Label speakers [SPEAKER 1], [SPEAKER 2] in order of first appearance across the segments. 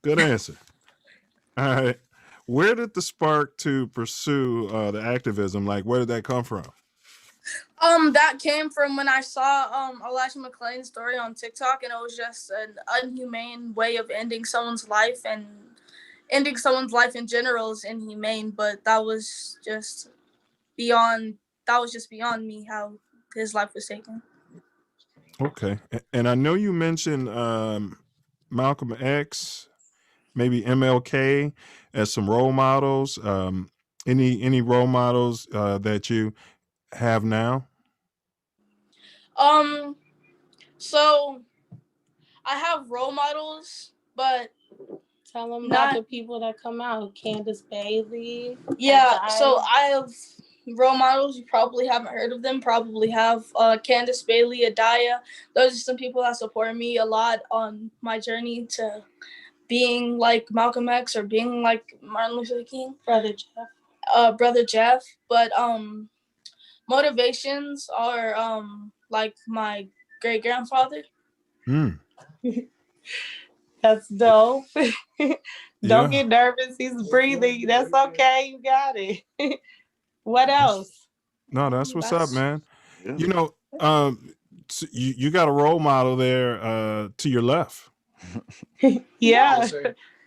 [SPEAKER 1] Good answer. All right. Where did the spark to pursue the activism? Like, where did that come from?
[SPEAKER 2] That came from when I saw Elijah McClain's story on TikTok, and it was just an unhumane way of ending someone's life, and ending someone's life in general is inhumane. But that was just beyond me how his life was taken.
[SPEAKER 1] Okay. And I know you mentioned Malcolm X, maybe MLK as some role models. Any role models that you have now?
[SPEAKER 2] So I have role models, but
[SPEAKER 3] tell them about the people that come out. Candace Bailey.
[SPEAKER 2] Yeah, so I have role models. You probably haven't heard of them. Probably have Candace Bailey, Adaya. Those are some people that support me a lot on my journey to being like Malcolm X or being like Martin Luther King. Brother Jeff. But motivations are like my great grandfather.
[SPEAKER 3] That's dope. Don't get nervous. He's breathing. That's okay. You got it. What else?
[SPEAKER 1] No, that's what's up, man. Yeah. You know, you got a role model there to your left.
[SPEAKER 3] Yeah.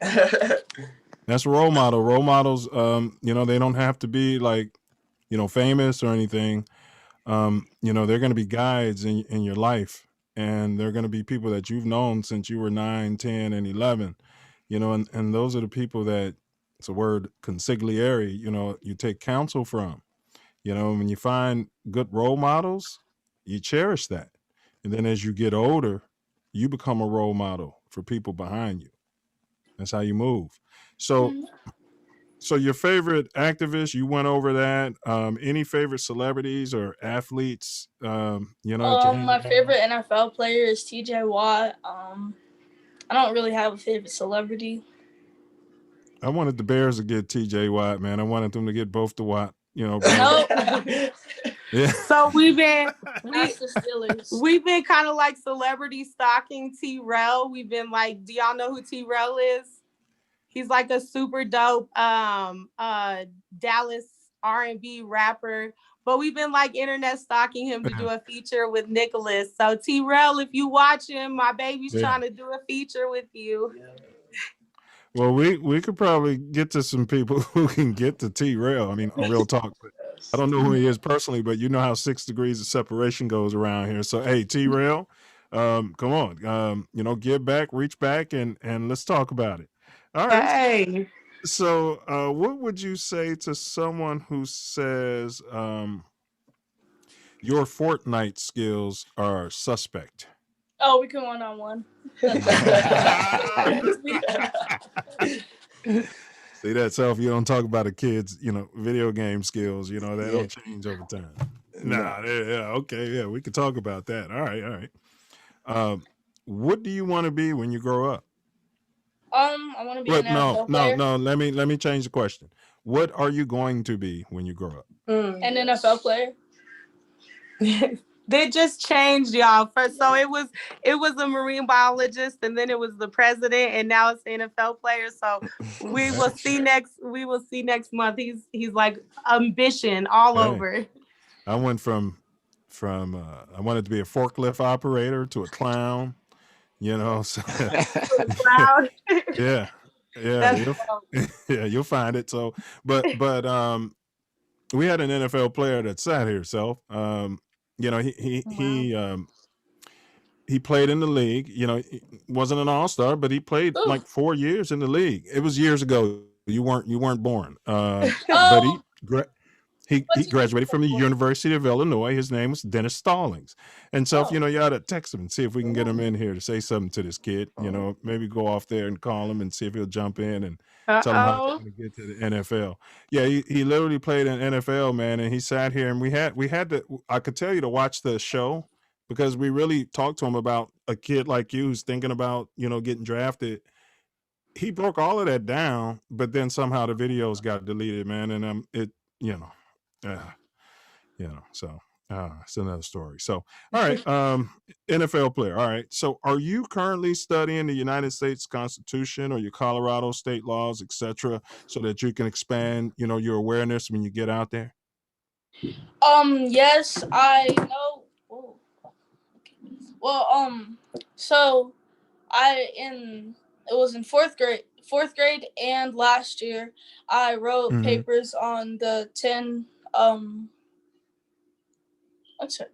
[SPEAKER 1] That's a role model. Role models, you know, they don't have to be like, you know, famous or anything. You know, they're going to be guides in your life, and they're going to be people that you've known since you were 9, 10, and 11, you know, and those are the people that, it's a word, consigliere, you know, you take counsel from. You know, when you find good role models, you cherish that. And then as you get older, you become a role model for people behind you. That's how you move. So, so your favorite activist, you went over that. Any favorite celebrities or athletes? You know,
[SPEAKER 2] my favorite NFL player is TJ Watt. I don't really have a favorite celebrity.
[SPEAKER 1] I wanted the Bears to get TJ Watt, man. I wanted them to get both the Watt, you know.
[SPEAKER 3] Yeah. So we've been kind of like celebrity stalking T-Rell. We've been like, do y'all know who T-Rell is? He's like a super dope Dallas R&B rapper. But we've been like internet stalking him to do a feature with Nicholas. So T-Rell, if you watch him, my baby's trying to do a feature with you. Yeah.
[SPEAKER 1] Well, we could probably get to some people who can get to T-Rell. I mean, on real talk. I don't know who he is personally, but you know how 6 degrees of separation goes around here. So, hey, T-Rell, come on, you know, give back, reach back, and let's talk about it. All right.
[SPEAKER 3] Hey.
[SPEAKER 1] So, what would you say to someone who says your Fortnite skills are suspect?
[SPEAKER 2] Oh, we can one-on-one.
[SPEAKER 1] See that, Self? You don't talk about a kid's, you know, video game skills. You know, they don't change over time. Nah, okay, yeah, we could talk about that. All right. What do you want to be when you grow up?
[SPEAKER 2] I want to be an NFL player.
[SPEAKER 1] No. Let me change the question. What are you going to be when you grow up?
[SPEAKER 2] An NFL player.
[SPEAKER 3] They just changed, y'all. First, so it was a marine biologist, and then it was the president, and now it's the NFL player. So we will see next month. He's like ambition all over.
[SPEAKER 1] I went from I wanted to be a forklift operator to a clown. You know, so yeah, you'll find it. So, but we had an NFL player that sat here, Self. You know, he played in the league. You know, he wasn't an all-star, but he played like 4 years in the league. It was years ago. You weren't born. But he graduated from the University of Illinois. His name was Dennis Stallings. And so, you know, you ought to text him and see if we can get him in here to say something to this kid. You know, maybe go off there and call him and see if he'll jump in and tell him how he's going to get to the NFL. Yeah, he literally played in NFL, man, and he sat here and we had to, I could tell you to watch the show because we really talked to him about a kid like you who's thinking about, you know, getting drafted. He broke all of that down, but then somehow the videos got deleted, man, and you know, so It's another story. So, all right, NFL player. All right. So, are you currently studying the United States Constitution or your Colorado state laws, etc., so that you can expand, your awareness when you get out there?
[SPEAKER 2] Yes, I know. Whoa. Well, so it was in fourth grade, and last year I wrote papers on the 10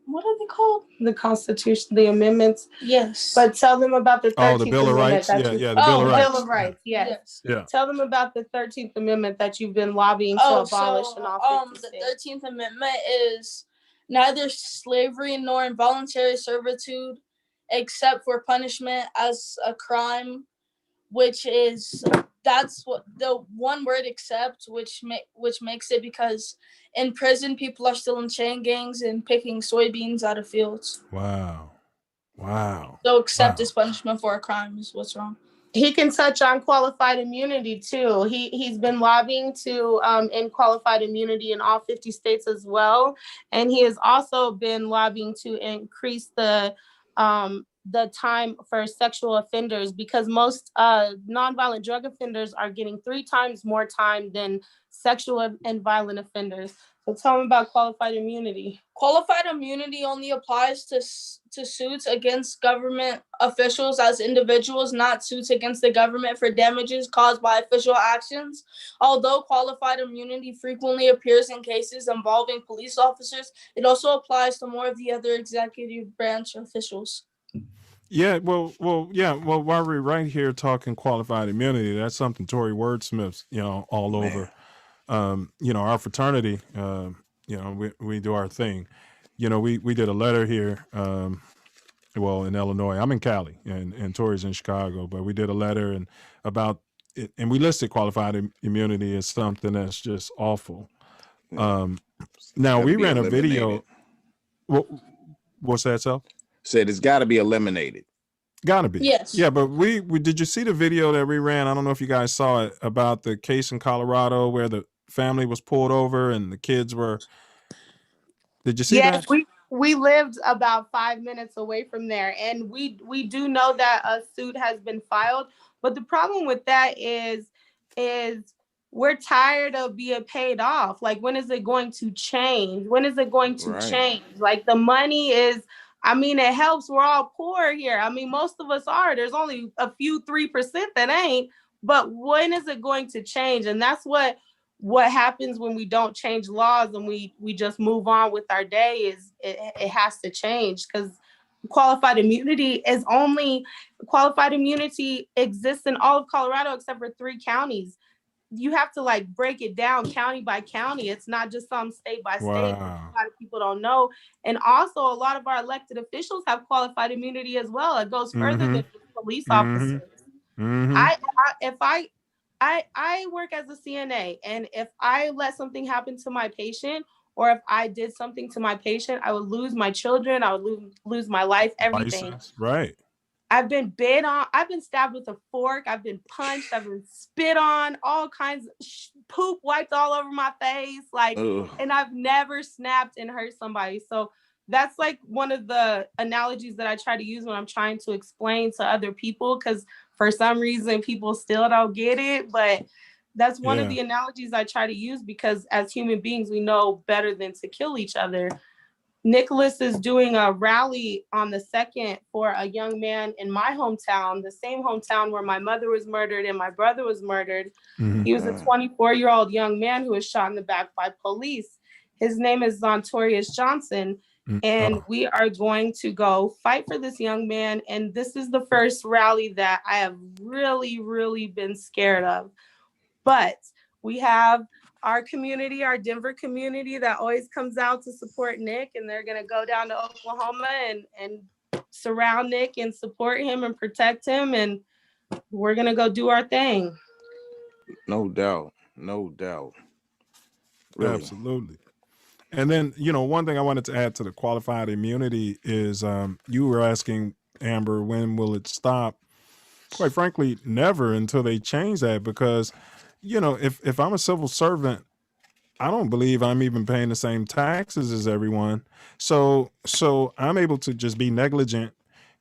[SPEAKER 2] what are they called?
[SPEAKER 3] The Constitution, the amendments.
[SPEAKER 2] Yes.
[SPEAKER 3] But tell them about the 13th
[SPEAKER 1] the Bill of
[SPEAKER 3] Amendment.
[SPEAKER 1] Rights. The Bill of Rights.
[SPEAKER 3] Bill of Rights. Yes.
[SPEAKER 1] Yeah.
[SPEAKER 3] Tell them about the 13th Amendment that you've been lobbying to abolish in all 50 states.
[SPEAKER 2] The 13th Amendment is neither slavery nor involuntary servitude, except for punishment as a crime, that's what the one word except, which makes it because in prison people are still in chain gangs and picking soybeans out of fields.
[SPEAKER 1] Wow.
[SPEAKER 2] So except is punishment for a crime is what's wrong.
[SPEAKER 3] He can touch on qualified immunity too. He's been lobbying to end qualified immunity in all 50 states as well, and he has also been lobbying to increase the time for sexual offenders, because most nonviolent drug offenders are getting 3 times more time than sexual and violent offenders. So tell them about qualified immunity.
[SPEAKER 2] Qualified immunity only applies to suits against government officials as individuals, not suits against the government for damages caused by official actions. Although qualified immunity frequently appears in cases involving police officers, it also applies to more of the other executive branch officials.
[SPEAKER 1] Yeah, well, while we're right here talking qualified immunity, that's something Tory wordsmiths, all over, our fraternity, we do our thing. We did a letter here, in Illinois. I'm in Cali, and Tory's in Chicago, but we did a letter about it, and we listed qualified immunity as something that's just awful. Now we ran a video. What's that, Self?
[SPEAKER 4] Said it's got to be eliminated.
[SPEAKER 1] Gotta be.
[SPEAKER 2] Yes.
[SPEAKER 1] Yeah, but we did you see the video that we ran? I don't know if you guys saw it, about the case in Colorado where the family was pulled over and the kids were. Did you see that?
[SPEAKER 3] Yes, we lived about 5 minutes away from there, and we do know that a suit has been filed. But the problem with that is we're tired of being paid off. Like, when is it going to change? When is it going to change? Like, the money is. It helps. We're all poor here. Most of us are. There's only a few 3% that ain't. But when is it going to change? And that's what happens when we don't change laws and we just move on with our day. Is it has to change, because qualified immunity exists in all of Colorado except for 3 counties. You have to break it down county by county. It's not just some state by state.
[SPEAKER 1] Wow.
[SPEAKER 3] A lot of people don't know. And also, a lot of our elected officials have qualified immunity as well. It goes further than police officers. If I work as a CNA, and if I let something happen to my patient, or if I did something to my patient, I would lose my children. I would lose my life, everything.
[SPEAKER 1] License. Right.
[SPEAKER 3] I've been bit on. I've been stabbed with a fork. I've been punched. I've been spit on. All kinds of poop wiped all over my face. And I've never snapped and hurt somebody. So that's one of the analogies that I try to use when I'm trying to explain to other people, because for some reason people still don't get it. But that's one of the analogies I try to use, because as human beings, we know better than to kill each other. Nicholas is doing a rally on the 2nd for a young man in my hometown, the same hometown where my mother was murdered and my brother was murdered. He was a 24-year-old young man who was shot in the back by police. His name is Zontorius Johnson, and we are going to go fight for this young man. And this is the first rally that I have really, really been scared of. But we have our community, our Denver community, that always comes out to support Nick, and they're going to go down to Oklahoma and surround Nick and support him and protect him. And we're going to go do our thing.
[SPEAKER 4] No doubt. Really.
[SPEAKER 1] Absolutely. And then, one thing I wanted to add to the qualified immunity is you were asking, Amber, when will it stop? Quite frankly, never, until they change that, because if I'm a civil servant I don't believe I'm even paying the same taxes as everyone. So I'm able to just be negligent,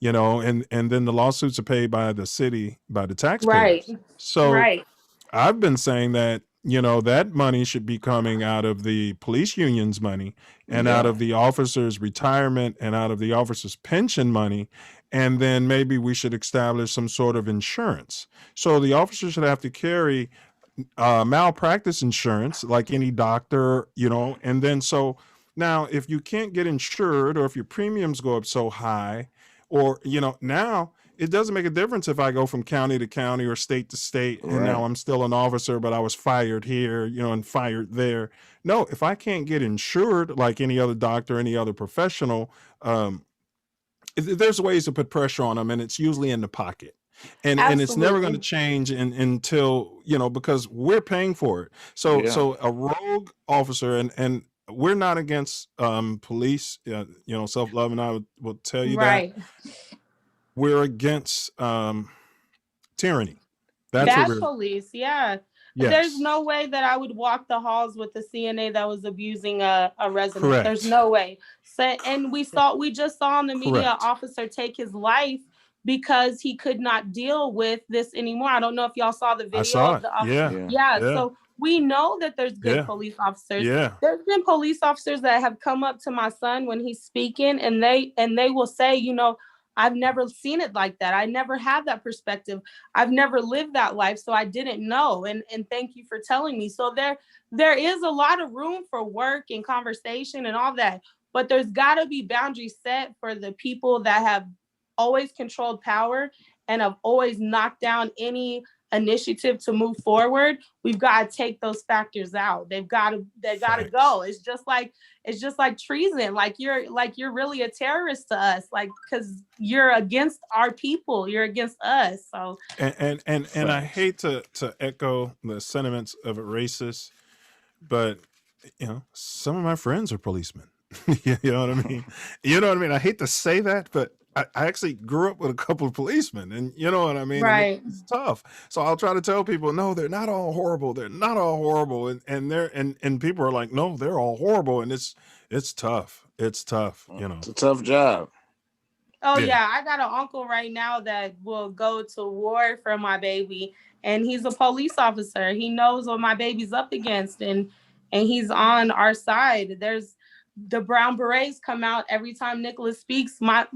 [SPEAKER 1] and then the lawsuits are paid by the city, by the
[SPEAKER 3] Right.
[SPEAKER 1] taxpayers. So
[SPEAKER 3] Right.
[SPEAKER 1] I've been saying that, that money should be coming out of the police union's money and out
[SPEAKER 4] Yeah.
[SPEAKER 1] of the officers' retirement and out of the officers' pension money. And then maybe we should establish some sort of insurance. So the officers should have to carry malpractice insurance like any doctor, and then so now if you can't get insured or if your premiums go up so high, or now it doesn't make a difference if I go from county to county or state to state and now
[SPEAKER 4] Right.
[SPEAKER 1] I'm still an officer but I was fired here, and fired there. No, if I can't get insured like any other doctor, any other professional, there's ways to put pressure on them, and it's usually in the pocket, and it's never going to
[SPEAKER 3] Absolutely.
[SPEAKER 1] change until because we're paying for it. So
[SPEAKER 4] Yeah.
[SPEAKER 1] so a rogue officer, and we're not against police. Self Love and I will tell you that
[SPEAKER 3] Right.
[SPEAKER 1] we're against tyranny. That's what
[SPEAKER 3] Bad
[SPEAKER 1] we're.
[SPEAKER 3] police, yeah. There's
[SPEAKER 1] Yes,
[SPEAKER 3] no way that I would walk the halls with a CNA that was abusing a resident. There's
[SPEAKER 1] correct,
[SPEAKER 3] no way. So, and we just saw on the media an
[SPEAKER 1] correct.
[SPEAKER 3] officer take his life because he could not deal with this anymore. I don't know if y'all saw the
[SPEAKER 1] I
[SPEAKER 3] video
[SPEAKER 1] saw
[SPEAKER 3] of
[SPEAKER 1] it.
[SPEAKER 3] the officer.
[SPEAKER 1] Yeah,
[SPEAKER 4] Yeah.
[SPEAKER 3] Yeah,
[SPEAKER 1] yeah,
[SPEAKER 3] so we know that there's good
[SPEAKER 1] yeah,
[SPEAKER 3] police officers.
[SPEAKER 1] yeah.
[SPEAKER 3] There's been police officers that have come up to my son when he's speaking, and they will say, I've never seen it like that. I never had that perspective. I've never lived that life, so I didn't know. And thank you for telling me. So there is a lot of room for work and conversation and all that, but there's got to be boundaries set for the people that have always controlled power and have always knocked down any initiative to move forward. We've got to take those factors out. They got to
[SPEAKER 1] Facts.
[SPEAKER 3] go. It's just like treason. Like you're really a terrorist to us, like, because you're against our people, you're against us. So
[SPEAKER 1] And I
[SPEAKER 4] Facts.
[SPEAKER 1] hate to echo the sentiments of a racist, but some of my friends are policemen. You know what I mean? You know what I mean? I hate to say that, but I actually grew up with a couple of policemen, and you know what I mean? And
[SPEAKER 3] right.
[SPEAKER 1] it's tough. So I'll try to tell people, no, they're not all horrible. They're not all horrible. And people are like, no, they're all horrible. And it's tough. It's tough,
[SPEAKER 4] It's a tough job.
[SPEAKER 3] Oh
[SPEAKER 1] Yeah.
[SPEAKER 3] yeah, I got an uncle right now that will go to war for my baby, and he's a police officer. He knows what my baby's up against, and he's on our side. There's the Brown Berets come out every time Nicholas speaks. My